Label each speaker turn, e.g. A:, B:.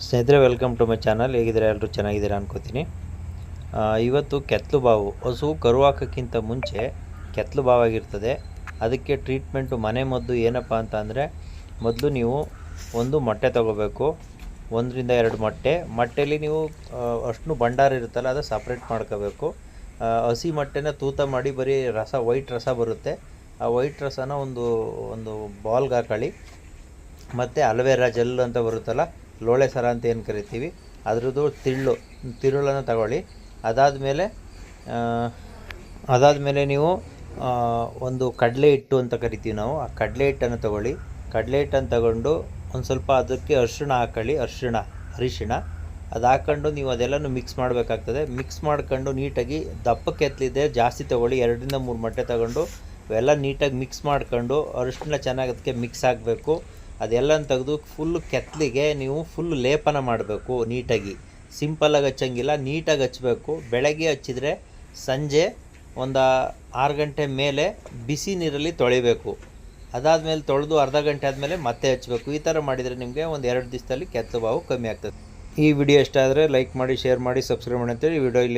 A: ಸ್ನೇಹಿತರೆ, welcome to my channel. ಹೇಗಿದ್ದೀರಾ? ಎಲ್ಲರೂ ಚೆನ್ನಾಗಿದ್ದೀರಾ ಅನ್ಕೋತೀನಿ. ಇವತ್ತು ಕೆತ್ತಲು ಬಾವು, ಹಸು ಕರು ಹಾಕೋಕ್ಕಿಂತ ಮುಂಚೆ ಕೆತ್ತಲು ಬಾವಾಗಿರ್ತದೆ. ಅದಕ್ಕೆ ಟ್ರೀಟ್ಮೆಂಟು ಮನೆ ಮದ್ದು ಏನಪ್ಪ ಅಂತ ಅಂದರೆ, ಮೊದಲು ನೀವು ಒಂದು ಮೊಟ್ಟೆ ತೊಗೋಬೇಕು. 1 ರಿಂದ 2 ಮೊಟ್ಟೆಯಲ್ಲಿ ನೀವು ಅಷ್ಟು ಭಂಡಾರ ಇರುತ್ತಲ್ಲ ಅದು ಸಪ್ರೇಟ್ ಮಾಡ್ಕೋಬೇಕು. ಹಸಿ ಮೊಟ್ಟೆನ ತೂತ ಮಾಡಿ ಬರೀ ರಸ, ವೈಟ್ ರಸ ಬರುತ್ತೆ. ಆ ವೈಟ್ ರಸನ ಒಂದು ಬಾಲ್ಗೆ ಹಾಕೊಳ್ಳಿ. ಮತ್ತು ಅಲೋವೆರಾ ಜೆಲ್ ಅಂತ ಬರುತ್ತಲ್ಲ, ಲೋಳೆ ಸರ ಅಂತ ಏನು ಕರಿತೀವಿ, ಅದ್ರದ್ದು ತಿರುಳನ್ನು ತಗೊಳ್ಳಿ. ಅದಾದಮೇಲೆ ನೀವು ಒಂದು ಕಡಲೆ ಹಿಟ್ಟು ಅಂತ ಕರಿತೀವಿ ನಾವು, ಆ ಕಡಲೆ ಹಿಟ್ಟನ್ನು ತಗೊಳ್ಳಿ. ಕಡಲೆ ಹಿಟ್ಟನ್ನು ತಗೊಂಡು ಒಂದು ಸ್ವಲ್ಪ ಅದಕ್ಕೆ ಅರಿಶಿಣ ಹಾಕೊಳ್ಳಿ. ಅರಿಶಿಣ ಅದು ಹಾಕ್ಕೊಂಡು ನೀವು ಅದೆಲ್ಲನೂ ಮಿಕ್ಸ್ ಮಾಡಬೇಕಾಗ್ತದೆ. ಮಿಕ್ಸ್ ಮಾಡ್ಕೊಂಡು ನೀಟಾಗಿ, ದಪ್ಪ ಕೆತ್ತಲಿದೆ ಜಾಸ್ತಿ ತೊಗೊಳ್ಳಿ. 2 ರಿಂದ 3 ಮೊಟ್ಟೆ ತಗೊಂಡು ಅವೆಲ್ಲ ನೀಟಾಗಿ ಮಿಕ್ಸ್ ಮಾಡ್ಕೊಂಡು, ಅರಿಶಿಣ ಚೆನ್ನಾಗಿ ಅದಕ್ಕೆ ಮಿಕ್ಸ್ ಆಗಬೇಕು. ಅದೆಲ್ಲನ ತೆಗೆದು ಫುಲ್ಲು ಕೆತ್ತಲಿಗೆ ನೀವು ಫುಲ್ ಲೇಪನ ಮಾಡಬೇಕು. ನೀಟಾಗಿ ಸಿಂಪಲ್ಲಾಗಿ ಹಚ್ಚಂಗಿಲ್ಲ, ನೀಟಾಗಿ ಹಚ್ಚಬೇಕು. ಬೆಳಗ್ಗೆ ಹಚ್ಚಿದರೆ ಸಂಜೆ ಒಂದು 6 ಗಂಟೆ ಮೇಲೆ ಬಿಸಿ ನೀರಲ್ಲಿ ತೊಳಿಬೇಕು. ಅದಾದಮೇಲೆ ತೊಳೆದು ಅರ್ಧ ಗಂಟೆ ಆದಮೇಲೆ ಮತ್ತೆ ಹಚ್ಚಬೇಕು. ಈ ಥರ ಮಾಡಿದರೆ ನಿಮಗೆ ಒಂದು 2 ದಿವಸದಲ್ಲಿ ಕೆತ್ತಲು ಬಾವು ಕಮ್ಮಿ ಆಗ್ತದೆ. ಈ ವಿಡಿಯೋ ಇಷ್ಟ ಆದರೆ ಲೈಕ್ ಮಾಡಿ, ಶೇರ್ ಮಾಡಿ, ಸಬ್ಸ್ಕ್ರೈಬ್ ಮಾಡಿ ಅಂತೇಳಿ ವಿಡಿಯೋ ಇಲ್ಲಿ